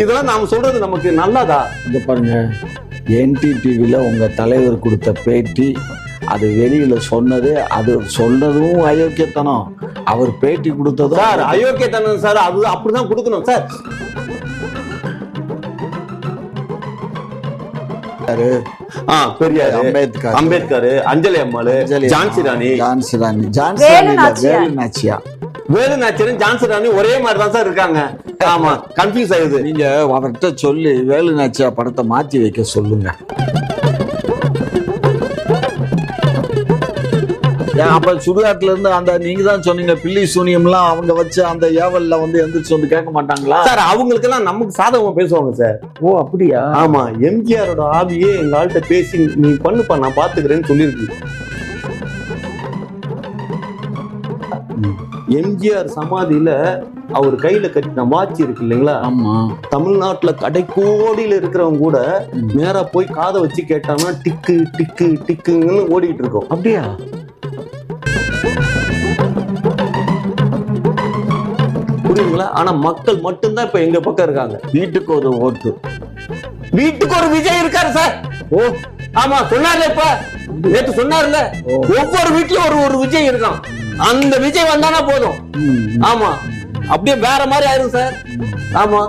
இதெல்லாம் நாம சொல்றது நமக்கு நல்லதா? இங்க பாருங்க, NDTVல உங்க தலைவர் கொடுத்த பேட்டி, அது வெளியில சொன்னது, அது சொன்னதும் அயோக்கியத்தனம். அவர் பேட்டி கொடுத்ததும் சார் அயோக்கியத்தனம் சார். அது அப்படிதான் கொடுக்கணும் சார். பெரியார், அம்பேத்கர், அஞ்சலி அம்மாள், ஜான்சி ராணி, வேலு நாச்சியாரும் ஜான்சி ராணி ஒரே மாதிரி தான் சார் இருக்காங்க. ஆமா, கன்ஃபியூஸ் ஆகுது. நீங்க அவர்கிட்ட சொல்லி வேலு நாச்சியா படத்தை மாத்தி வைக்க சொல்லுங்க. அப்ப சுடுகாட்டுல இருந்து அந்த நீங்க தான் சொன்னீங்க பில்லி சூனியம்லாம் அவங்க வச்சு அந்த ஏவல்ல வந்து எந்திரிச்சு வந்து கேட்க மாட்டாங்களா சார்? அவங்களுக்கு எல்லாம் நமக்கு சாதகமா பேசுவாங்க சார். ஓ அப்படியா? ஆமா, எம்ஜிஆரோட ஆவியே எங்க ஆள்கிட்ட பேசி நீ பண்ணுப்பா நான் பாத்துக்கிறேன்னு சொல்லியிருக்கு. எம்ஜிஆர் சமாதியில அவர் கையில கட்டின வாட்சி இருக்கு இல்லைங்களா? ஆமா. தமிழ்நாட்டுல கடைக்கோடியில இருக்கிறவங்க கூட நேரா போய் காதை வச்சு கேட்டாங்கன்னா டிக்கு டிக்கு டிக்குன்னு ஓடிட்டு இருக்கோம். அப்படியா? புரியுதுங்களா? ஆனா மக்கள் மட்டும்தான் இப்ப எங்க பக்கம் இருக்காங்க. வீட்டுக்கு ஒரு ஓட்டு, வீட்டுக்கு ஒரு விஜய் இருக்காரு சார். ஓ ஆமா, சொன்னார்ல, இப்ப நேற்று சொன்னார்ல, ஒவ்வொரு வீட்லயும் ஒரு விஜய் இருக்கான். அந்த விஜய் வந்தானா போதும். ஆமா, அப்படியே வேற மாதிரி ஆயிரும் சார். ஆமா,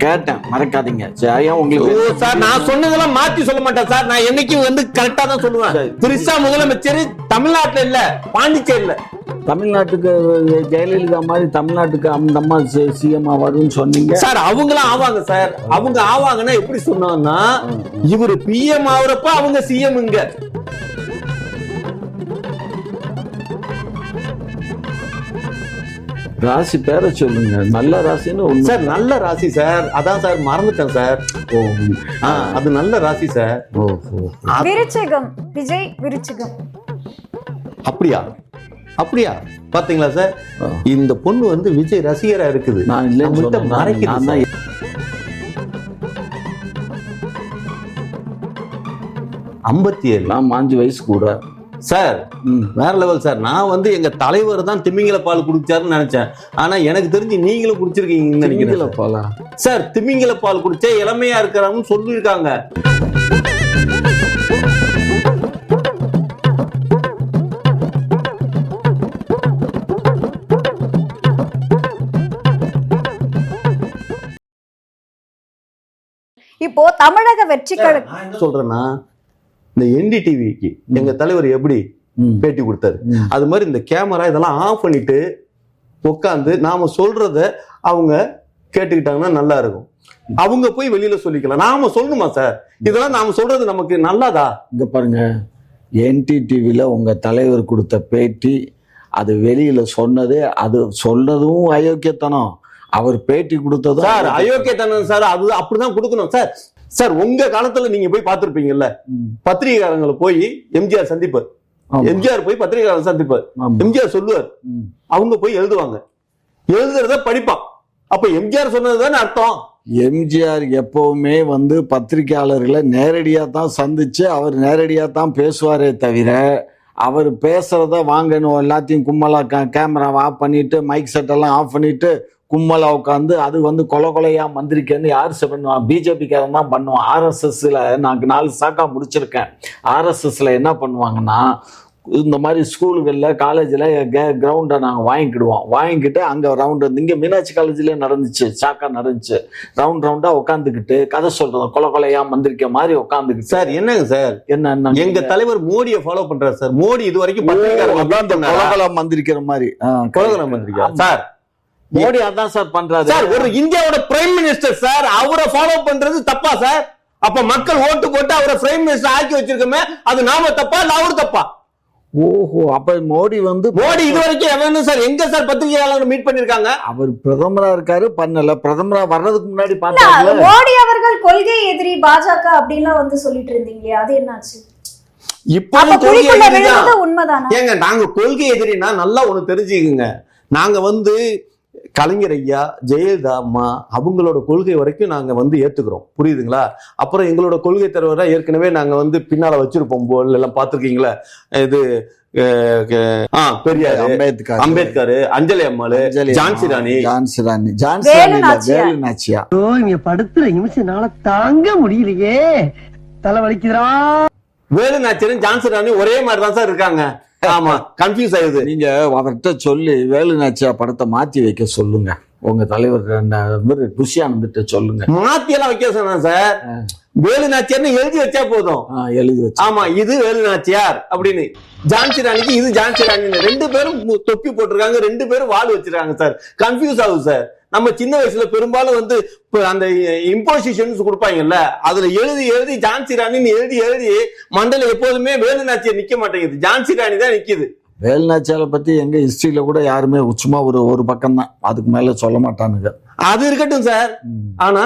கேட்டேன், மறக்காதீங்க உங்களுக்கு சார். நான் சொன்னதெல்லாம் மாத்தி சொல்ல மாட்டேன் சார். நான் என்னைக்கும் வந்து கரெக்டா தான் சொல்லுவேன். திரிஷா முதலமைச்சர் தமிழ்நாட்டுல இல்ல, பாண்டிச்சேரியில. தமிழ்நாட்டுக்கு ஜெயலலிதா மாதிரி தமிழ்நாட்டுக்கு அந்த அம்மா சிஎம் வரும்னு சொன்னீங்க சார். அவங்களாம் ஆவாங்க சார். அவங்க ஆவாங்கன்னா எப்படி சொன்னாங்கன்னா, இவரு PM ஆகுறப்ப அவங்க சிஎம். இங்க ராசி பேரை சொல்லுங்க. நல்ல ராசின்னு சார். நல்ல ராசி சார். அதான் சார் மறந்துட்டேன் சார். ஓ அது நல்ல ராசி சார். விருச்சிகம், விஜய் விருச்சிகம். அப்படியா? அப்படியா? பாத்தீங்களா சார், இந்த பொண்ணு வந்து விஜய் ரசிகரா இருக்குது. நான் இல்ல மறைக்கிறேன். 57 5 வயசு கூட சார். வேற லெவல் சார். நான் வந்து எங்க தலைவர் தான் திமிங்கல பால் குடிச்சாருன்னு நினைச்சேன். ஆனா எனக்கு தெரிஞ்சு நீங்களும் குடிச்சிருக்கீங்கன்னு நினைக்கிறேன். பாலா சார், திமிங்கல பால் குடிச்சா இளமையா இருக்கிறாங்கன்னு சொல்லியிருக்காங்க. இப்போ தமிழக வெற்றி சொல்றேன்னா, இந்த NDTVக்கு எங்க தலைவர் எப்படி பேட்டி கொடுத்தாரு, அது மாதிரி இந்த கேமரா இதெல்லாம் ஆஃப் பண்ணிட்டு உட்காந்து நாம சொல்றத அவங்க கேட்டுக்கிட்டாங்கன்னா நல்லா இருக்கும். அவங்க போய் வெளியில சொல்லிக்கலாம். நாம சொல்லணுமா சார்? இதெல்லாம் நாம சொல்றது நமக்கு நல்லதா? இங்க பாருங்க, NDTVல உங்க தலைவர் கொடுத்த பேட்டி, அது வெளியில சொன்னது, அது சொன்னதும் அயோக்கியத்தனம். அவர் பேட்டி கொடுத்ததும் சார் அயோக்கியத்தனம் சார். அது அப்படிதான் கொடுக்கணும் சார். சார், உங்க காலத்துல நீங்க போய் பார்த்திருப்பீங்கல்ல, பத்திரிகையாளர்களை போய் எம்ஜிஆர் சந்திப்பார். எம்ஜிஆர் போய் பத்திரிகையாளர் சந்திப்பார். எம்ஜிஆர் சொல்லுவார், அவங்க போய் எழுதுவாங்க. எழுதுறத படிப்பான். அப்ப எம்ஜிஆர் சொன்னதுதானே அர்த்தம். எம்ஜிஆர் எப்பவுமே வந்து பத்திரிகையாளர்களை நேரடியா தான் சந்திச்சு அவர் நேரடியா தான் பேசுவாரே தவிர, அவர் பேசுறத வாங்கணும் எல்லாத்தையும் கும்மலா கேமராவை ஆஃப் பண்ணிட்டு மைக் செட் எல்லாம் ஆஃப் பண்ணிட்டு கும்மலா உட்காந்து அது வந்து கொலையா மந்திரிக்கன்னு யார் பண்ணுவான்? பிஜேபிக்காரன் தான் பண்ணுவான். RSSல நான் 4 சாக்கா முடிச்சிருக்கேன். RSSல என்ன பண்ணுவாங்கன்னா, இந்த மாதிரி ஸ்கூலுகளில் காலேஜில் கிரவுண்டை நாங்கள் வாங்கிக்கிட்டு அங்கே ரவுண்டு வந்து இங்கே மீனாட்சி காலேஜ்லேயே நடந்துச்சு, சாக்கா நடந்துச்சு. ரவுண்டாக உட்காந்துக்கிட்டு கதை சொல்கிறோம், கொலையா மந்திரிக்க மாதிரி உட்காந்துக்கிட்டு. சார் என்னங்க சார், என்ன எங்க தலைவர் மோடியை ஃபாலோ பண்றாரு சார். மோடி இது வரைக்கும் கொலகொலா மந்திரிக்கிற மாதிரி கொலகொலா மந்திரிக்கா சார். மோடி அதான் சார் பண்றாரு சார். ஒரு இந்தியாவோட பிரைம் மினிஸ்டர் சார், அவரை ஃபாலோ பண்றது தப்பா சார்? அப்ப மக்கள் ஓட்டு போட்டு அவரை பிரைம் மினிஸ்டர் ஆக்கி வச்சிருக்கோமே, அது நாம தப்பா இல்ல அவரு தப்பா? ஓஹோ, அப்ப மோடி இது வரைக்கும் எவனும் சார் எங்க சார் பத்திரிகையாளர் மீட் பண்ணிருக்காங்க? அவர் பிரதமரா இருக்காரு, பண்ணல. பிரதமரா வர்றதுக்கு முன்னாடி பார்த்தாங்க. மோடி அவர்கள் கொள்கை எதிரி பாஜக அப்படின்லாம் வந்து சொல்லிட்டு இருந்தீங்களே, அது என்னாச்சு? இப்போ உண்மைதானா? ஏங்க, நாங்க கொள்கை எதிரினா நல்லா ஒண்ணு தெரிஞ்சுக்குங்க. நாங்க வந்து கலைஞர் ஐயா, ஜெயலலிதா அம்மா அவங்களோட கொள்கை வரைக்கும் நாங்க வந்து ஏத்துக்கிறோம். புரியுதுங்களா? அப்புறம் எங்களோட கொள்கை தலைவரை ஏற்கனவே நாங்க வந்து பின்னால வச்சிருப்போம். போல் எல்லாம் பார்த்துருக்கீங்களா? இது பெரியார், அம்பேத்கர், அஞ்சலி அம்மாள், ஜான்சி ராணி, வேலு நாச்சியா. இங்க படுத்துற நிமிஷம்னால தாங்க முடியலையே, தலை வலிக்குதுடா. வேலு நாச்சியாரும் ஜான்சி ராணி ஒரே மாதிரி தான் சார் இருக்காங்க. ஆமா, கன்ஃபியூஸ் ஆகுது. நீங்க அவர்கிட்ட சொல்லி வேலு நாச்சியா படத்தை மாத்தி வைக்க சொல்லுங்க. உங்க தலைவர் துஷ்யானந்திட்ட சொல்லுங்க. மாத்தி எல்லாம் வைக்க சொன்னா சார், வேலு நாச்சியார்னு எழுதி வச்சா போதும். எழுதி வச்சு, ஆமா இது வேலு நாச்சியார் அப்படின்னு, ஜான்சி ராணிக்கு இது ஜான்சி ராணி, 2 பேரும் தொப்பி போட்டிருக்காங்க, 2 பேரும் வால் வச்சிருக்காங்க சார். கன்ஃபியூஸ் ஆகுது சார். நம்ம சின்ன வயசுல பெரும்பாலும் வந்து அந்த இம்போசிஷன்ஸ் கொடுப்பாங்கல்ல, அதுல எழுதி எழுதி ஜான்சி ராணின்னு எழுதி எழுதி மண்டல எப்போதுமே வேலு நாச்சியார் நிக்க மாட்டேங்குது, ஜான்சி ராணி தான் நிக்குது. வேலு நாச்சியாரை பத்தி எங்க ஹிஸ்டரியில கூட யாருமே சும்மா ஒரு பக்கம் தான், அதுக்கு மேல சொல்ல மாட்டானுங்க. அது இருக்கட்டும் சார். ஆனா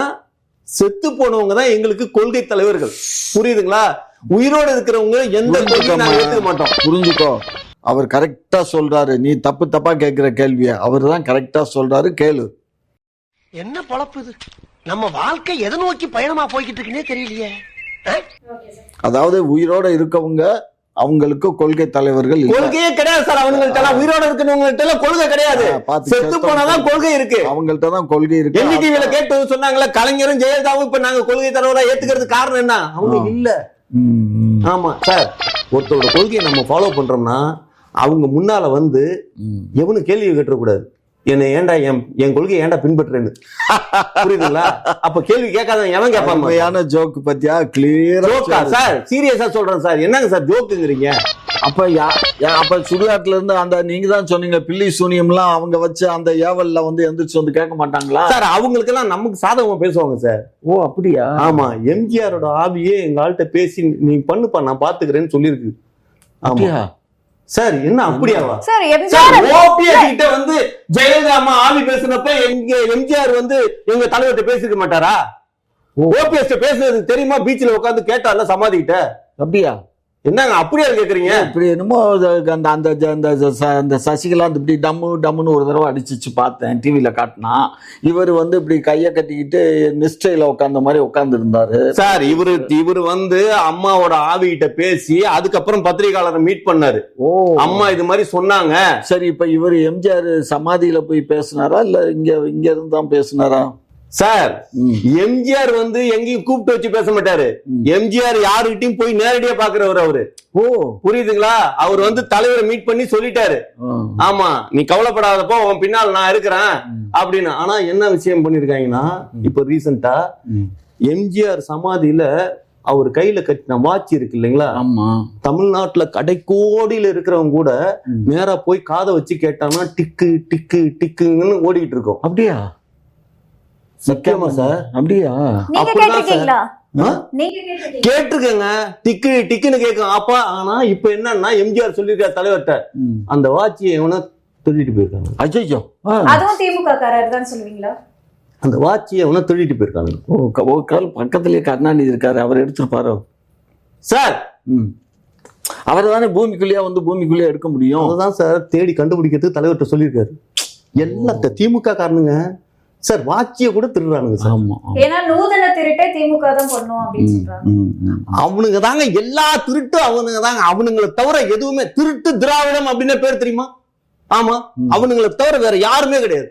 செத்து போனவங்க தான் எங்களுக்கு கொள்கை தலைவர்கள், புரியுதுங்களா? உயிரோடு இருக்கிறவங்க எந்த கொள்கையும் நாங்க ஏத்துக்க மாட்டோம். புரிஞ்சுக்கோ, அவர் கரெக்டா சொல்றாரு. நீ தப்பா கேட்கிற கேள்விய அவர் தான் கரெக்டா சொல்றாரு, கேளு. என்ன பொழப்பு இது? நம்ம வாழ்க்கை எதை நோக்கி பயணமா போய்கிட்டு இருக்குன்னே தெரியலையே. அதாவது உயிரோட இருக்கவங்க அவங்களுக்கு கொள்கை தலைவர்கள் கொள்கையே கிடையாது சார். அவங்கள்ட்ட உயிரோட இருக்கிறவங்கள்ட்ட கொள்கை கிடையாது, செத்து போனாதான் கொள்கை இருக்கு. அவங்கள்ட்ட தான் கொள்கை இருக்கு. என்டிவில கேட்டு சொன்னாங்களே, கலைஞரும் ஜெயலலிதாவும் இப்ப நாங்க கொள்கை தலைவரா ஏத்துக்கிறது காரணம் என்ன? அவங்க இல்ல. ஆமா சார், ஒருத்தரோட கொள்கையை நம்ம ஃபாலோ பண்றோம்னா அவங்க முன்னால வந்து எவனும் கேள்வி கேட்டக்கூடாது. என்ன ஏன்டா என் கொள்கையை ஏன்டா பின்பற்றுறேன்னு, புரியுதுங்களா? அப்ப கேள்வி கேட்காத எவன் கேட்பாங்க? ஜோக் பத்தியா? கிளியரா சார், சீரியஸா சொல்றேன் சார். என்னங்க சார் ஜோக்குங்கிறீங்க? அப்ப சுடுகாட்டுல இருந்து அந்த நீங்க தான் சொன்னீங்க பில்லி சூனியம் எல்லாம் அவங்க வச்சு அந்த ஏவல்ல வந்து எந்திரிச்சு வந்து கேட்க மாட்டாங்களா சார்? அவங்களுக்கு எல்லாம் நமக்கு சாதகமா பேசுவாங்க சார். ஓ அப்படியா? ஆமா, எம்ஜிஆரோட ஆவியே எங்க ஆள்கிட்ட பேசி நீ பண்ணுப்பா நான் பாத்துக்கிறேன்னு சொல்லியிருக்கு. அப்படியா சார்? என்ன அப்படியாவா சார்? ஓபிஎஸ் கிட்ட வந்து ஜெயலலிதா அம்மா ஆவி பேசினப்ப எம்ஜிஆர் வந்து எங்க தலைவர்கிட்ட பேசிருக்க மாட்டாரா? ஓபிஎஸ் பேசுறது தெரியுமா? பீச்ல உட்காந்து கேட்டார்ல சமாதி கிட்ட. அப்படியா? என்னங்க அப்படியா கேக்குறீங்க? இப்படி என்னமோ அந்த சசிகலா இப்படி டம்முன்னு ஒரு தடவை அடிச்சிச்சு பார்த்தேன், டிவில காட்டினா. இவர் வந்து இப்படி கைய கட்டிக்கிட்டு நிஷ்டையில உட்கார்ந்த மாதிரி உட்கார்ந்து இருந்தாரு சார். இவரு வந்து அம்மாவோட ஆவிகிட்ட பேசி அதுக்கப்புறம் பத்திரிகையாளரை மீட் பண்ணாரு. ஓ, அம்மா இது மாதிரி சொன்னாங்க. சரி, இப்ப இவர் எம்ஜிஆர் சமாதியில போய் பேசினாரா இல்ல இங்க இருந்து தான் பேசினாரா? சார், எம்ஜிஆர் வந்து எங்கேயும் கூப்பிட்டு வச்சு பேச மாட்டாரு. எம்ஜிஆர் யாருகிட்டையும் போய் நேரடியா பாக்குறவர் அவரு. ஓ, புரியுதுங்களா? அவர் வந்து தலைவரை மீட் பண்ணி சொல்லிட்டாரு, ஆமா நீ கவலைப்படாதப்போ உன் பின்னால் நான் இருக்கிறேன் அப்படின்னு. ஆனா என்ன விஷயம் பண்ணிருக்காங்கன்னா, இப்ப ரீசெண்டா எம்ஜிஆர் சமாதியில அவர் கையில கட்டின வாட்ச் இருக்கு இல்லைங்களா? ஆமா, தமிழ்நாட்டுல கடைக்கோடியில இருக்கிறவங்க கூட நேரா போய் காதை வச்சு கேட்டாங்கன்னா டிக்கு டிக்கு டிக்குன்னு ஓடிட்டு இருக்கோம். அப்படியா? சத்தியமா சார்? அப்படியா? கேட்டிருக்கேங்க, டிக்கு டிக்குன்னு கேட்கும் அப்பா. ஆனா இப்ப என்னன்னா எம்ஜிஆர் சொல்லிருக்காரு தலைவர்கிட்ட, அந்த வாட்சியை எவனா திருடிட்டு போயிருக்காங்க. அஜய்யோ, அதுவும் திமுக காரர் தான் சொல்லுவீங்களா? அந்த வாட்சியை எவனா திருடிட்டு போயிருக்காங்க. ஒரு கால் பக்கத்திலேயே கருணாநிதி இருக்காரு, அவர் எடுத்துருப்பாரோ சார்? அவர் தானே பூமிக்குள்ளேயே எடுக்க முடியும். அதுதான் சார் தேடி கண்டுபிடிக்கிறதுக்கு தலைவர்கிட்ட சொல்லியிருக்காரு. எல்லாத்த திமுக காரணங்க சார், வாட்சிய கூட திருடுறானுங்க சார். ஏன்னா நூதன திருட்டை திமுக தான் பண்ணும் அப்படின்னு சொல்றாங்க. அவனுங்க தாங்க எல்லா திருட்டும், அவனுங்க தாங்க. அவனுங்களை தவிர எதுவுமே திருட்டு திராவிடம் அப்படின்னு பேர் தெரியுமா? ஆமா, அவனுங்களை தவிர வேற யாருமே கிடையாது.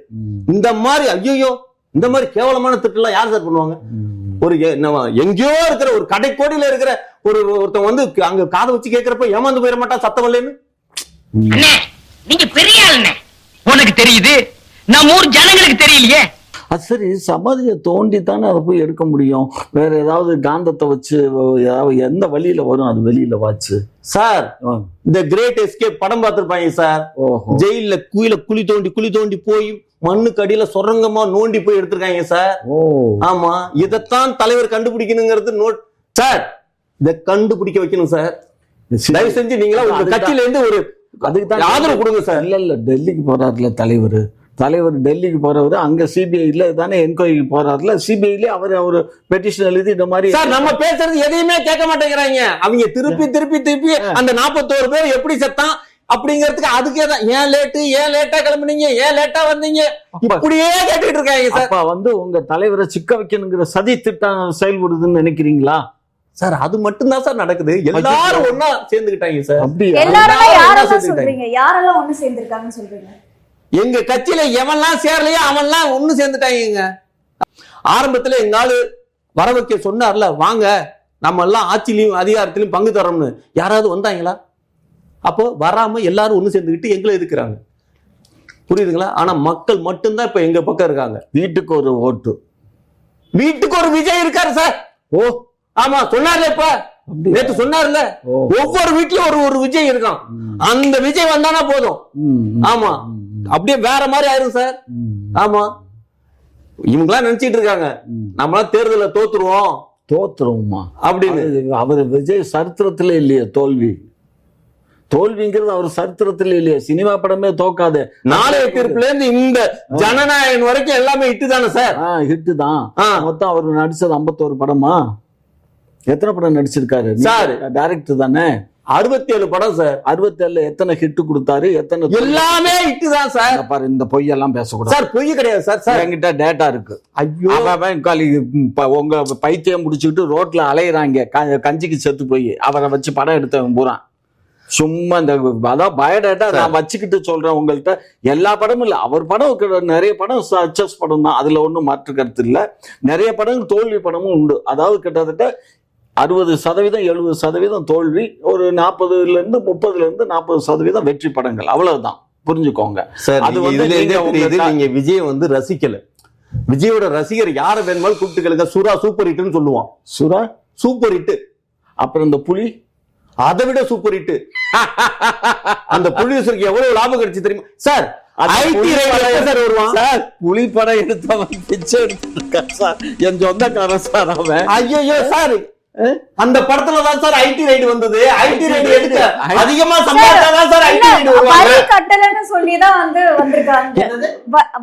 இந்த மாதிரி ஐயோ இந்த மாதிரி கேவலமான திருட்டு எல்லாம் யார் சார் பண்ணுவாங்க? ஒரு எங்கேயோ இருக்கிற ஒரு கடைக்கோடியில இருக்கிற ஒருத்தன் வந்து அங்க காதை வச்சு கேட்கிறப்ப ஏமாந்து போயிட மாட்டான் சத்தம் இல்லைன்னு. நீங்க பெரிய ஆளுங்க, உனக்கு தெரியுது, நம்ம ஊர் ஜனங்களுக்கு தெரியலையே. அது சரி, சமாதியை தோண்டி தானே அதை போய் எடுக்க முடியும். வேற ஏதாவது காந்தத்தை வச்சு எந்த வழியில வரும் அது வெளியில வாச்சு? சார், இந்த கிரேட் எஸ்கேப் படம் பார்த்திருப்பாங்க சார். ஜெயில குழி தோண்டி போய் மண்ணுக்கு அடியில சொரங்கமா நோண்டி போய் எடுத்திருக்காங்க சார். ஆமா, இதைத்தான் தலைவர் கண்டுபிடிக்கணுங்கிறது நோட் சார். இதை கண்டுபிடிக்க வைக்கணும் சார். தயவு செஞ்சு நீங்களா உங்க கட்சியில இருந்து ஒரு அதுக்கு தான் ஆதரவு கொடுங்க சார். இல்ல டெல்லிக்கு போறாருல தலைவர் டெல்லிக்கு போறவரு, அங்க சிபிஐல தானே என்கொயரிக்கு போறாருல, சிபிஐல அவர் பெட்டிஷன் எழுதி இந்த மாதிரி சார் நம்ம பேசுறது எதையுமே கேட்க மாட்டேங்கிறாங்க. அவங்க திருப்பி அந்த 41 பேர் எப்படி செத்தான் அப்படிங்கிறதுக்கு அதுக்கே தான் ஏன் லேட்டா கிளம்புனீங்க, ஏன் லேட்டா வந்தீங்க, இப்படியே கேட்டுட்டு இருக்காங்க சார். அப்ப வந்து உங்க தலைவரை சிக்க வைக்கணுங்கிற சதி திட்டம் செயல்படுதுன்னு நினைக்கிறீங்களா? சார் அது மட்டும்தான் சார் நடக்குது. எல்லாரும் ஒண்ணா சேர்ந்துக்கிட்டாங்க சார். அப்படியா? எல்லாரும் ஒண்ணா யாரெல்லாம் சேர்ந்துக்கிட்டாங்க. சொல்றீங்க? யாரெல்லாம் ஒண்ணு சேர்ந்திருக்காங்கன்னு சொல்றீங்க? எங்க கட்சியில எவன்லாம் சேரலையோ அவன்லாம் ஒண்ணு சேர்ந்துட்டாங்க. ஆரம்பத்துல எங்க ஆளு வர வைக்க சொன்னார்ல, வாங்க நம்ம எல்லாம் ஆட்சியிலையும் அதிகாரத்திலையும் பங்கு தரோம்னு. யாராவது வந்தாங்களா? அப்போ வராம எல்லாரும் ஒண்ணு சேர்ந்துக்கிட்டு எங்களை எதுக்குறாங்க. புரியுதுங்களா? ஆனா மக்கள் மட்டும்தான் இப்ப எங்க பக்கம் இருக்காங்க. வீட்டுக்கு ஒரு ஓட்டு. வீட்டுக்கு ஒரு விஜய் இருக்காரு சார். ஓ ஆமா, சொன்னார்ல, இப்ப நேத்து சொன்னார்ல, ஒவ்வொரு வீட்லயும் ஒரு விஜய் இருக்கான். அந்த விஜய் வந்தானா போதும். ஆமா, அப்படியே வேற மாதிரி ஆயிரும் சார். ஆமா, இவங்கெல்லாம் நினைச்சிட்டு இருக்காங்க நம்மளாம் தேர்தல தோத்துருவோமா அப்படின்னு. அவர் விஜய் சரித்திரத்துல இல்லையே தோல்வி. தோல்விங்கிறது அவர் சரித்திரத்துல இல்லையே. சினிமா படமே தோக்காது. நாளைய தீர்ப்புல இருந்து இந்த ஜனநாயகன் வரைக்கும் எல்லாமே ஹிட் தானே சார்? ஹிட் தான். மொத்தம் அவர் நடிச்சது 51 படமா? எத்தனை படம் நடிச்சிருக்காரு சார்? டைரக்டர் தானே. 67 படம் சார். 67 எத்தனை ஹிட் கொடுத்தாரு? எத்தனை? எல்லாமே ஹிட் தான் சார். பாரு, இந்த பொய்யெல்லாம் பேசக்கூடாது சார். பொய் கிடையாது சார். சார் என்கிட்ட டேட்டா இருக்கு. ஐயோ, உங்க பைத்தியம் முடிச்சுக்கிட்டு ரோட்ல அலையிறாங்க, கஞ்சிக்கு செத்து போய் அவரை வச்சு படம் எடுத்தவன் பூரா. சும்மா இந்த அதான் பயோடேட்டா நான் வச்சுக்கிட்டு சொல்றேன் உங்கள்கிட்ட. எல்லா படமும் இல்ல, அவர் படம் நிறைய படம் சக்சஸ் படம் தான், அதுல ஒன்றும் மாற்று கருத்து இல்ல. நிறைய படங்கள் தோல்வி படமும் உண்டு. அதாவது கிட்டத்தட்ட 60% 70% தோல்வி, ஒரு 40% இருந்து 30% வெற்றி படங்கள், அவ்வளவுதான். புரிஞ்சுக்கோங்க. அது வந்து நீங்க விஜய் வந்து ரசிக்கல. விஜயோட ரசிகர் யார வேணுமாலும் கூப்பிட்டுக்களுங்க. சுறா சூப்பர் ஹிட்னு சொல்லுவான். சுறா சூப்பர் ஹிட். அப்புறம் இந்த புலி அதை விட சூப்பர் ஹிட். அந்த ப்ரொடியூசருக்கு எவ்வளவு லாபம் கிடைச்சு தெரியுமா சார்? புலி படம் எடுத்தவன் பிச்சை எடுத்துருக்கான் சார். என் சொந்தக்காரன் சார் அவன். ஐயோ சார், அந்த படத்துல தான் சார் ஐடி ரைடு வந்தது. ஐடி ரைடு எடுக்க அதிகமா சம்பாதிச்சாதான் சார் ஐடி ரைடு வருவாங்க. வரி கட்டலன்னு சொல்லி தான் வந்திருக்காங்க.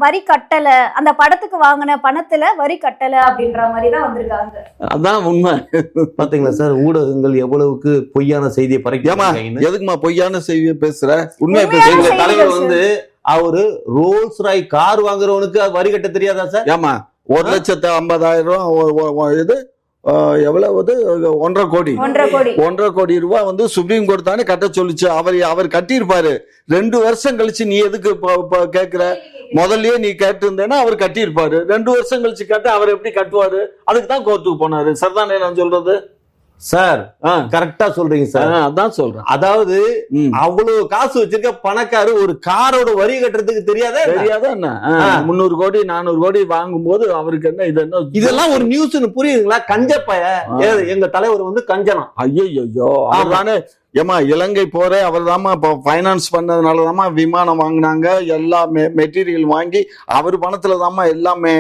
வரி கட்டல, அந்த படத்துக்கு வாங்கின பணத்துல வரி கட்டல அப்படின்ற மாதிரி தான் வந்திருக்காங்க. அதான் உண்மை. பாத்தீங்களா சார், ஊடகங்கள் எவ்வளவுக்கு பொய்யான செய்தியை பறைக்காம. எதுக்குமா பொய்யான செய்தியை பேசுற? உண்மை எங்க தலைவர் வந்து அவரு ரோல்ஸ் ராய் கார் வாங்குறவனுக்கு வரி கட்ட தெரியாதா சார்? ஏமா 1,50,000 இது எவ்வளவு? 1,50,00,000 கோடி ரூபாய் வந்து சுப்ரீம் கோர்ட் தானே கட்ட சொல்லிச்சு. அவர் கட்டியிருப்பாரு. 2 வருஷம் கழிச்சு நீ எதுக்கு கேக்குற? முதல்லயே நீ கேட்டு இருந்தேன்னா அவர் கட்டியிருப்பாரு. 2 வருஷம் கழிச்சு கேட்ட அவர் எப்படி கட்டுவாரு? அதுக்கு தான் கோர்ட்டுக்கு போனாரு. சரிதானே நான் சொல்றது? சார் கரெக்டா சொல்றீங்க சார். அதான் சொல்றேன். அதாவது அவ்வளவு காசு வச்சிருக்க பணக்காரு ஒரு காரோட வரி கட்டுறதுக்கு தெரியாதா என்ன? 300 கோடி 400 கோடி வாங்கும் போது அவருக்கு என்ன இது என்ன? இதெல்லாம் ஒரு நியூஸ் புரியுதுங்களா? கஞ்சப்பய எங்க தலைவர் வந்து கஞ்சனா. ஐயோ, அவர்தானே. ஏமா இலங்கை போற அவர் தாமா பைனான்ஸ் பண்ணதுனாலதாமா விமானம் வாங்கினாங்க, எல்லா மெட்டீரியல் வாங்கி அவர் பணத்துல தாமா எல்லாமே.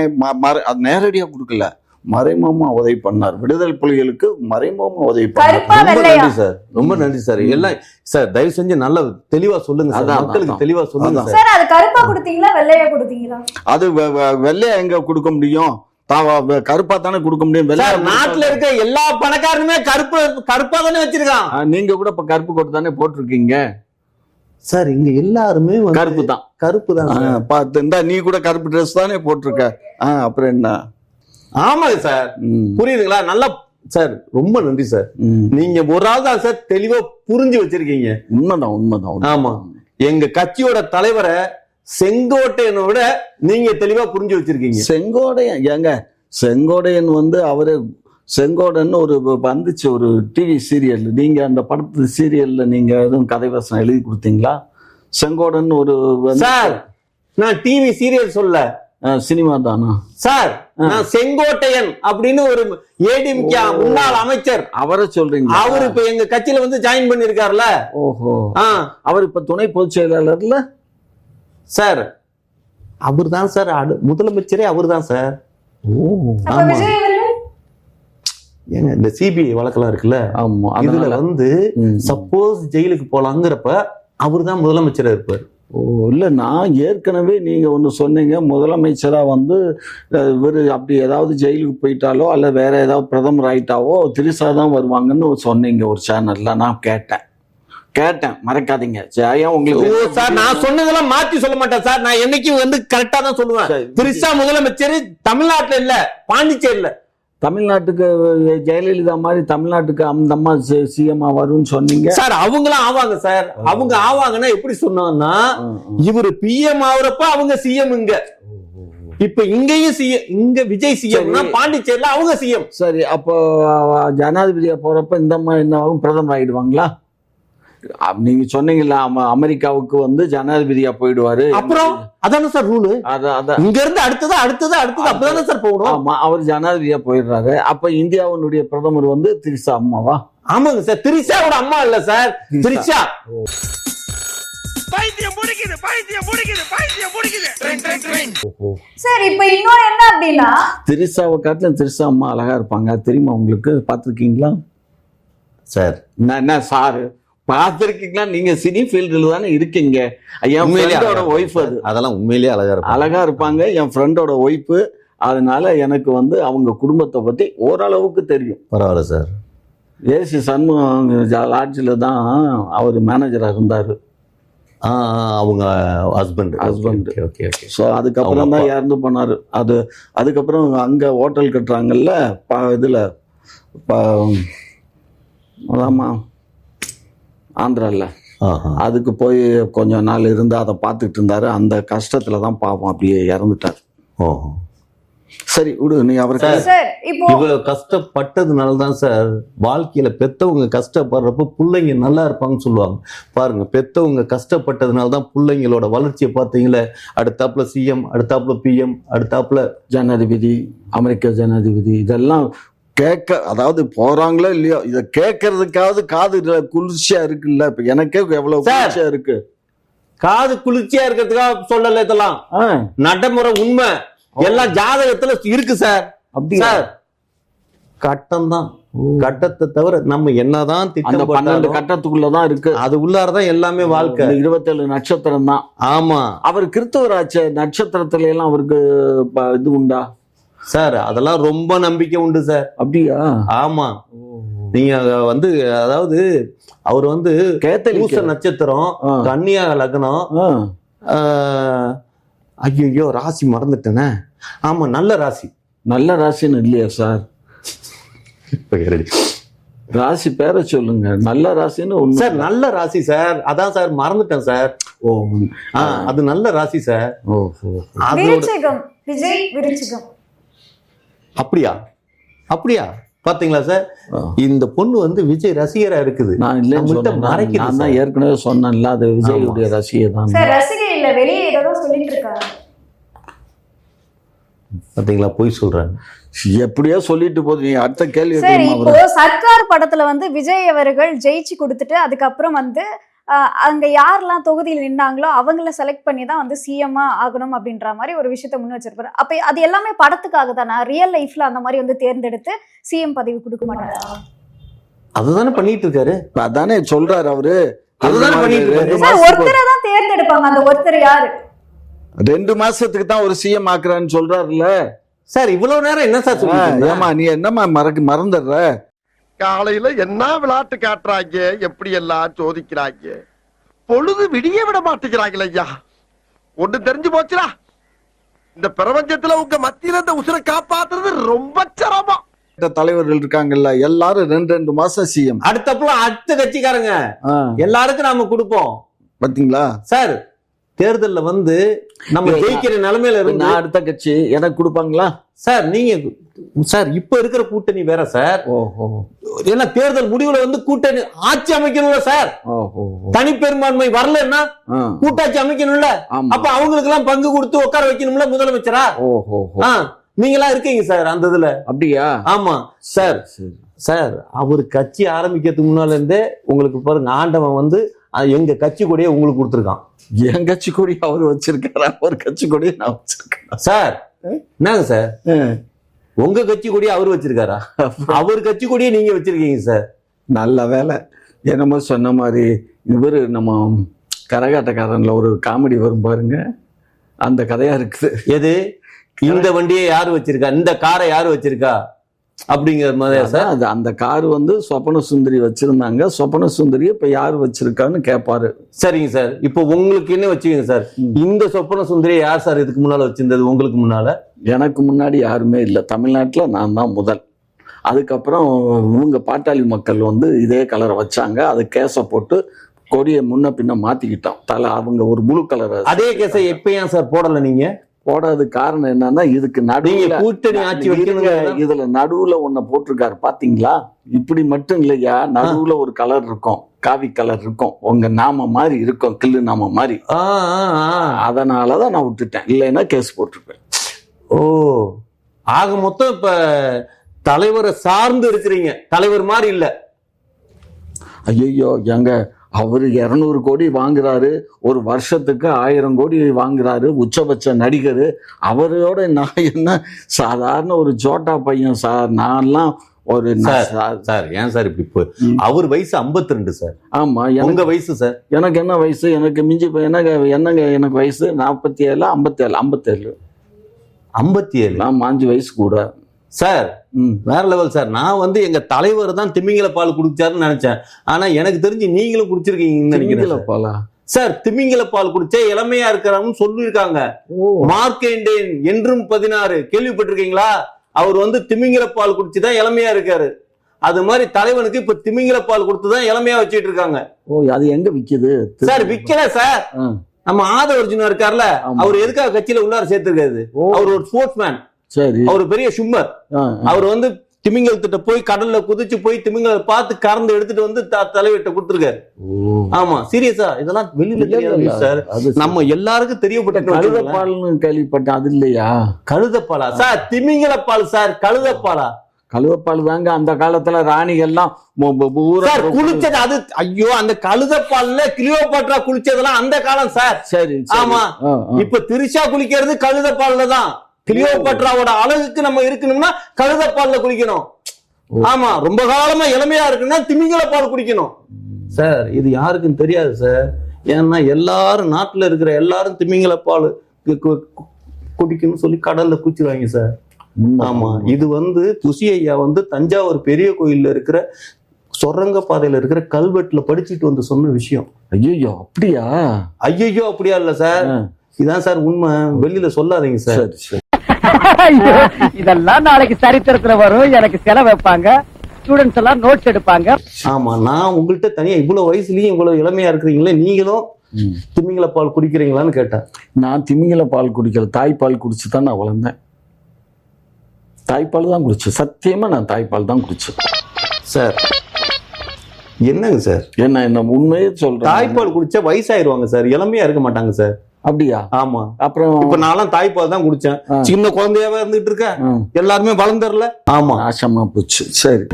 அது நேரடியா கொடுக்கல, மறைமுகமா உதவி பண்ணார். விடுதலை புலிகளுக்கு மறைமுகமா உதவி பண்ணார். ரொம்ப நன்றி சார், ரொம்ப நன்றி சார். எல்லாம் சார் தயவு செஞ்சு நல்ல தெளிவா சொல்லுங்க சார், மக்களுக்கு தெளிவா சொல்லுங்க சார். அது கருப்பா கொடுத்தீங்களா வெள்ளையா கொடுத்தீங்களா? அது வெள்ளையா எங்க கொடுக்க முடியும்? கருப்பா தானே கொடுக்க முடியும். நாட்டுல இருக்க எல்லா பணக்காரனுமே கருப்பா தானே வச்சிருக்கான். நீங்க கூட இப்ப கருப்பு கோட்டு தானே போட்டிருக்கீங்க சார். இங்க எல்லாருமே கருப்பு தான். கருப்பு தான் பார்த்து இந்த நீ கூட கருப்பு ட்ரெஸ் தானே போட்டிருக்க. அப்புறம் என்ன? ஆமாங்க சார், புரியுதுங்களா? நல்லா சார், ரொம்ப நன்றி சார். நீங்க ஒரு ஆள் தான் சார் தெளிவா புரிஞ்சு வச்சிருக்கீங்க. உண்மைதான். ஆமா, எங்க கட்சியோட தலைவரை செங்கோட்டையனை விட நீங்க தெளிவா புரிஞ்சு வச்சிருக்கீங்க. செங்கோட்டையன் வந்து அவரு செங்கோடன் ஒரு வந்துச்சு ஒரு டிவி சீரியல். நீங்க அந்த படத்து சீரியல்ல நீங்க எதுவும் கதை வசனம் எழுதி கொடுத்தீங்களா? செங்கோடன் ஒரு சார், நான் டிவி சீரியல் சொல்ல, சினிமா தானா சார்? நான் செங்கோட்டையன் அப்படின்னு ஒரு ஏடிஎம்கே முன்னாள் அமைச்சர், அவரை சொல்றீங்க? அவரு இப்ப எங்க கட்சியில வந்து ஜாயின் பண்ணிருக்காருல. ஓஹோ, அவர் இப்ப துணை பொதுச் செயலாளர்ல சார். அவர் தான் சார் முதலமைச்சரே, அவர் தான் சார். ஏங்க இந்த சிபிஐ வழக்கெல்லாம் இருக்குல்ல, இதுல வந்து சப்போஸ் ஜெயிலுக்கு போலாங்கிறப்ப அவர் தான் முதலமைச்சரா இருப்பார். இல்ல, நான் ஏற்கனவே நீங்க ஒண்ணு சொன்னீங்க, முதலமைச்சரா வந்து இவரு அப்படி ஏதாவது ஜெயிலுக்கு போயிட்டாலோ அல்ல வேற ஏதாவது பிரதமர் ஆயிட்டாவோ திரிசா தான் வருவாங்கன்னு சொன்னீங்க ஒரு சேனல்ல. நான் கேட்டேன், மறக்காதீங்க. உங்களுக்கு சார் நான் சொன்னதெல்லாம் மாத்தி சொல்ல மாட்டேன் சார். நான் என்னைக்கு வந்து கரெக்டா தான் சொல்லுவேன். திரிசா முதலமைச்சர் தமிழ்நாட்டுல இல்ல, பாண்டிச்சேரியில. தமிழ்நாட்டுக்கு ஜெயலலிதா மாதிரி தமிழ்நாட்டுக்கு அந்த அம்மா சிஎம் வரும்னு சொன்னீங்க சார். அவங்களும் ஆவாங்க சார். அவங்க ஆவாங்கன்னா எப்படி சொன்னாங்கன்னா, இவரு பிஎம் ஆகுறப்ப அவங்க சிஎம் இங்க. இப்ப இங்கேயும் சிஎம், இங்க விஜய் சிஎம்னா பாண்டிச்சேரியில அவங்க சிஎம். சரி, அப்போ ஜனாதிபதியா போறப்ப இந்த அம்மா என்ன ஆகும், பிரதமர் ஆயிடுவாங்களா? நீங்க சொன்னீங்கல்ல அமெரிக்காவுக்கு வந்து ஜனாதிபதியா போயிடுவாரு. அப்புறம் அதானே சார் ரூலு. இங்க இருந்து அடுத்தது அப்பதானே சார் போகணும். ஆமா, அவர் ஜனாதிபதியா போயிடுறாரு. அப்ப இந்தியாவினுடைய பிரதமர் வந்து திரிசா அம்மாவா? ஆமாங்க சார். திரிசாவோட அம்மா இல்ல சார், திரிஷா. சார் இப்ப இன்னொரு என்ன அப்படின்னா, திரிசாவை காட்டிலும் திரிசா அம்மா அழகா இருப்பாங்க. தெரியுமா உங்களுக்கு? பாத்திருக்கீங்களா சார்? என்ன சார் பாத்திருக்கீங்களா? நீங்க சினி ஃபீல்டுல தானே இருக்கீங்க. என் ஃப்ரெண்டோட ஒய்ஃப் அது. அதெல்லாம் உண்மையிலேயே அழகா இருப்பாங்க. என் ஃப்ரெண்டோட ஒய்ஃப். அதனால எனக்கு வந்து அவங்க குடும்பத்தை பத்தி ஓரளவுக்கு தெரியும். பரவாயில்ல சார். ஏசி சண்முகம் லாட்ஜில் தான் அவர் மேனேஜரா இருந்தாரு. அவங்க ஹஸ்பண்ட். ஓகே. ஸோ அதுக்கப்புறம் தான் இறந்து போனாரு. அதுக்கப்புறம் அங்க ஹோட்டல் கட்டுறாங்கல்ல இதுல அதாம்மா ஆந்திரால, அதுக்கு போய் கொஞ்ச நாள் இருந்து அதை பார்த்துட்டு இருந்தாரு. அந்த கஷ்டத்துல தான் பாவம் அப்படியே இறந்துட்டார். சரி விடு, நீ அவருக்கு இவ்வளவு கஷ்டப்பட்டதுனால தான் சார் வாழ்க்கையில பெத்தவங்க கஷ்டப்படுறப்ப பிள்ளைங்க நல்லா இருப்பாங்கன்னு சொல்லுவாங்க. பாருங்க, பெத்தவங்க கஷ்டப்பட்டதுனால தான் பிள்ளைங்களோட வளர்ச்சியை பார்த்தீங்களே. அடுத்தாப்புல சிஎம், அடுத்தாப்புல பிஎம், அடுத்தாப்புல ஜனாதிபதி, அமெரிக்க ஜனாதிபதி. இதெல்லாம் கேட்க, அதாவது போறாங்களோ இல்லையோ, இதை கேட்கறதுக்காவது காது குளிர்ச்சியா இருக்குல்ல. இப்ப எனக்கே எவ்வளவு குளிர்ச்சியா இருக்கு. காது குளிர்ச்சியா இருக்கிறதுக்காக சொல்லல, இதெல்லாம் நடைமுறை உண்மை. எல்லாம் ஜாதகத்துல இருக்கு சார். அப்படி சார், கட்டம் தான். கட்டத்தை தவிர நம்ம என்னதான் அந்த 12 கட்டத்துக்குள்ளதான் இருக்கு. அது உள்ளாரதான் எல்லாமே வாழ்க்கை. 27 நட்சத்திரம் தான். ஆமா, அவர் கிறிஸ்தவராச்ச. நட்சத்திரத்துல எல்லாம் அவருக்கு இது உண்டா சார்? அதெல்லாம் ரொம்ப நம்பிக்கை உண்டு சார். அப்படியா? ஆமா. நீங்க வந்து அதாவது அவர் வந்து பூச நட்சத்திரம், கன்னியா லக்னம். ஐயோ ராசி மறந்துட்டேனே. ஆமா, நல்ல ராசி. நல்ல ராசின்னு இல்லையா சார்? ராசி பேரை சொல்லுங்க. நல்ல ராசின்னு சார். நல்ல ராசி சார். அதான் சார் மறந்துட்டேன் சார். அது நல்ல ராசி சார். விஜய் விருச்சிகம். அப்படியா பாத்தீங்களா சார்? இந்த பொண்ணு வந்து விஜய் ரசிகரா இருக்குது. நான் இல்ல, ஏற்கனவே சொன்னேன்ல, அது விஜயுடைய ரசிகை தான். ரசிகை இல்ல, வெளியே ஏதோ சொல்லிட்டு இருக்காங்க. பாத்தீங்களா, போய் சொல்றேன். எப்படியோ சொல்லிட்டு போகுது. நீ அடுத்த கேள்வி. இப்போ சர்க்கார் படத்துல வந்து விஜய் அவர்கள் ஜெயிச்சு கொடுத்துட்டு அதுக்கப்புறம் வந்து அங்க யாரெல்லாம் தொகுதியில் நின்னாங்களோ அவங்கள செலக்ட் பண்ணி தான் வந்து சிஎம்மா ஆகணும் அப்படின்ற மாதிரி ஒரு விஷயத்த முன் வச்சிருப்பாரு. அப்ப அது எல்லாமே படத்துக்காக தானே? ரியல் லைஃப்ல அந்த மாதிரி வந்து தேர்ந்தெடுத்து சிஎம் பதவி கொடுக்க மாட்டாரா? அதுதானே பண்ணிட்டு இருக்காரு. அதானே சொல்றாரு அவரு. அதுதானே பண்ணிட்டு இருக்காரு. ஒருத்தரை தான் தேர்ந்தெடுப்பாங்க. அந்த ஒருத்தர் யாரு? 2 மாசத்துக்கு தான் ஒரு சிஎம் ஆக்குறான்னு சொல்றாருல்ல சார். இவ்வளவு நேரம் என்ன சார் சொல்றீங்க? ஏமா நீ என்னமா மறந்துடுற? காலையில என்ன விளையாட்டு காட்டுறாங்க, எப்படி எல்லாம் சோதிக்கிறாங்க. பொழுது விடிய விட மாட்டேங்கிறாங்களே ஐயா. ஒண்ணு தெரிஞ்சு போச்சுடா, இந்த பிரபஞ்சத்துல உங்க மத்தியில இந்த உசுரை காப்பாத்துறது ரொம்ப சிரமம். தலைவர்கள் இருக்காங்கல்ல, எல்லாரும் 2 மாசம் சிஎம். அடுத்த கட்சிக்காரங்க எல்லாருக்கும் நாம கொடுப்போம். பாத்தீங்களா சார்? தேர்தல்ல வந்து நம்ம ஜெயிக்கிற நிலைமையில இருந்து அடுத்த கட்சி எனக்கு கொடுப்பாங்களா சார்? நீங்க சார் இப்ப இருக்கிற கூட்டணி வேற சார். ஏன்னா தேர்தல் முடிவுல வந்து கூட்டணி ஆட்சி அமைக்கணும்ல சார். தனிப்பெரும்பான்மை வரலன்னா கூட்டாட்சி அமைக்கணும்ல. அப்ப அவங்களுக்கு எல்லாம் பங்கு கொடுத்து உட்கார வைக்கணும்ல முதலமைச்சரா. நீங்களா இருக்கீங்க சார் அந்த இதுல. அப்படியா? ஆமா சார். சார், அவர் கட்சி ஆரம்பிக்கிறதுக்கு முன்னால இருந்தே உங்களுக்கு பாருங்க, ஆண்டவன் வந்து எங்க கட்சி கொடியே உங்களுக்கு கொடுத்துருக்கான். என் கட்சி கொடி அவர் வச்சிருக்காரா? ஒரு கட்சி கொடியை நான் வச்சிருக்கேன் சார். என்னங்க சார், உங்க கட்சி கொடியை அவர் வச்சிருக்காரா? அவர் கட்சி கொடியை நீங்க வச்சிருக்கீங்க சார். நல்ல வேலை. என்னமோ சொன்ன மாதிரி இவரு நம்ம கரகாட்டக்காரன்ல ஒரு காமெடி வரும் பாருங்க, அந்த கதையா இருக்குது. எது? இந்த வண்டியை யாரு வச்சிருக்கா, இந்த காரை யாரு வச்சிருக்கா அப்படிங்கிற மாதிரி சார். அது அந்த கார் வந்து சொப்பன சுந்தரி வச்சிருந்தாங்க. சொப்பன சுந்தரி இப்ப யாரு வச்சிருக்கான்னு கேட்பாரு. சரிங்க சார். இப்போ உங்களுக்கு என்ன வச்சுக்கீங்க சார், இந்த சொப்பன சுந்தரி யார் சார் இதுக்கு முன்னால வச்சிருந்தது? உங்களுக்கு முன்னால? எனக்கு முன்னாடி யாருமே இல்லை தமிழ்நாட்டுல, நான் தான் முதல். அதுக்கப்புறம் இவங்க பாட்டாளி மக்கள் வந்து இதே கலரை வச்சாங்க. அது கேஸை போட்டு கொடியை முன்ன பின்ன மாத்திக்கிட்டோம். அவங்க ஒரு ப்ளூ கலர். அதே கேஸை எப்ப ஏன் சார் போடல நீங்க? போடாத காரணம் என்னன்னா, இதுக்கு நடுவுல கூட்டணி ஆட்சி வைக்கணுங்க. இதுல நடுவுல ஒன்ன போட்டிருக்காரு பாத்தீங்களா? இப்படி மட்டும் இல்லையா, நடுவுல ஒரு கலர் இருக்கும், காவி கலர் இருக்கும், உங்க நாம மாதிரி இருக்கும், கில்லு நாம மாதிரி. அதனாலதான் நான் விட்டுட்டேன், இல்லைன்னா கேஸ் போட்டிருப்பேன். ஓ, ஆக மொத்தம் இப்ப தலைவரை சார்ந்து இருக்கிறீங்க, தலைவர் மாதிரி இல்ல. ஐயோ, எங்க அவரு 200 கோடி வாங்குறாரு, ஒரு வருஷத்துக்கு 1000 கோடி வாங்குறாரு, உச்சபட்ச நடிகர். அவரோட நான் என்ன சாதாரண ஒரு சோட்டா பையன் சார். நான்லாம் ஒரு சார் ஏன் சார் இப்படி? அவர் வயசு 52 சார். ஆமா, உங்க வயசு சார்? எனக்கு என்ன வயசு? எனக்கு மிஞ்சி என்னங்க எனக்கு வயசு 47 57 57. நான் 5 வயசு கூட சார். வேற லெவல் சார். நான் வந்து எங்க தலைவர் தான் திமிங்கல பால் குடிச்சாருன்னு நினைச்சேன். ஆனா எனக்கு தெரிஞ்சு நீங்களும் குடிச்சிருக்கீங்கன்னு நினைக்கிறேன். பாலா சார், திமிங்கல பால் குடிச்சா இளமையா இருக்கிறான்னு சொல்லியிருக்காங்க. மார்க்கண்டேன் என்றும் 16 கேள்விப்பட்டிருக்கீங்களா? அவர் வந்து திமிங்கல பால் குடிச்சுதான் இளமையா இருக்காரு. அது மாதிரி தலைவனுக்கு இப்ப திமிங்கல பால் கொடுத்துதான் இளமையா வச்சுட்டு இருக்காங்க. ஓ, அது எங்க விக்குது சார்? விக்கல சார். நம்ம ஆதவர்ஜுனா இருக்கார்ல, அவர் எதுக்காக கட்சியில உள்ளார சேர்த்திருக்காரு? அவர் ஒரு ஸ்போர்ட்ஸ் மேன். சரி, அவர் பெரிய ஷும்மர். அவர் வந்து திமிங்கலத்திட்ட போய் கடல்ல குதிச்சு போய் திமிங்கல பார்த்து கறந்து எடுத்துட்டு வந்து தலைவர்கிட்ட கொடுத்திருக்காரு. ஆமா, சீரியஸா. இதெல்லாம் வெளியில தெரியாது சார், நம்ம எல்லாருக்கும் தெரியப்பட்ட. கழுதப்பால்னு கேள்விப்பட்டேன், அது இல்லையா? கழுதப்பாலா சார்? திமிங்கல பால் சார், கழுதப்பாலா? கழுதப்பால் தாங்க அந்த காலத்துல ராணிகள்லாம் குளிச்சது. அது ஐயோ, அந்த கழுதப்பால்ல கிளியோபாட்ரா குளிச்சதெல்லாம் அந்த காலம் சார். சரி, ஆமா. இப்ப திரிஷா குளிக்கிறது கழுதப்பால்ல தான். கிளியோபாட்ராவோட அழகுக்கு நம்ம இருக்கணும்னா கழுதப்பால்ல குளிக்கணும். ஆமா, ரொம்ப காலமா இளமையா இருக்குன்னா திமிங்கல பால் குடிக்கணும் சார். இது யாருக்கும் தெரியாது சார். ஏன்னா எல்லாரும் நாட்டுல இருக்கிற எல்லாரும் திமிங்கல பால் குடிக்கணும்னு சொல்லி கடல்ல குச்சிருவாங்க சார். ஆமா, இது வந்து புசி ஐயா வந்து தஞ்சாவூர் பெரிய கோயில்ல இருக்கிற சொரங்க பாதையில இருக்கிற கல்வெட்டுல படிச்சுட்டு வந்து சொன்ன விஷயம். ஐயோ அப்படியா? ஐயோ அப்படியா இல்ல சார், இதான் சார் உண்மை. வெளியில சொல்லாதீங்க சார். இதெல்லாம் நாளைக்கு சரித்திரத்துல வரும். எனக்கு செலவு வைப்பாங்க, ஸ்டூடெண்ட்ஸ் எல்லாம் நோட்ஸ் எடுப்பாங்க. ஆமா, நான் உங்கள்கிட்ட தனியா இவ்வளவு வயசுலயும் இவ்வளவு இளமையா இருக்கிறீங்களே, நீங்களும் திமிங்கல பால் குடிக்கிறீங்களான்னு கேட்டேன். நான் திமிங்கல பால் குடிக்கல, தாய்ப்பால் குடிச்சுதான் நான் வளர்ந்தேன். தாய்ப்பால் தான் குடிச்சேன், சத்தியமா நான் தாய்ப்பால் தான் குடிச்சேன் சார். என்னங்க சார்? என்ன உண்மையே சொல்றேன். தாய்ப்பால் குடிச்சா வயசாயிருவாங்க சார், இளமையா இருக்க மாட்டாங்க சார். அப்படியா? ஆமா. அப்புறம் இப்ப நான்லாம் தாய்ப்பால் தான் குடிச்சேன். சின்ன குழந்தையாவே இருந்துட்டு இருக்கேன். எல்லாருமே வளர்ந்துடல. ஆமா, நாசமா போச்சு. சரி.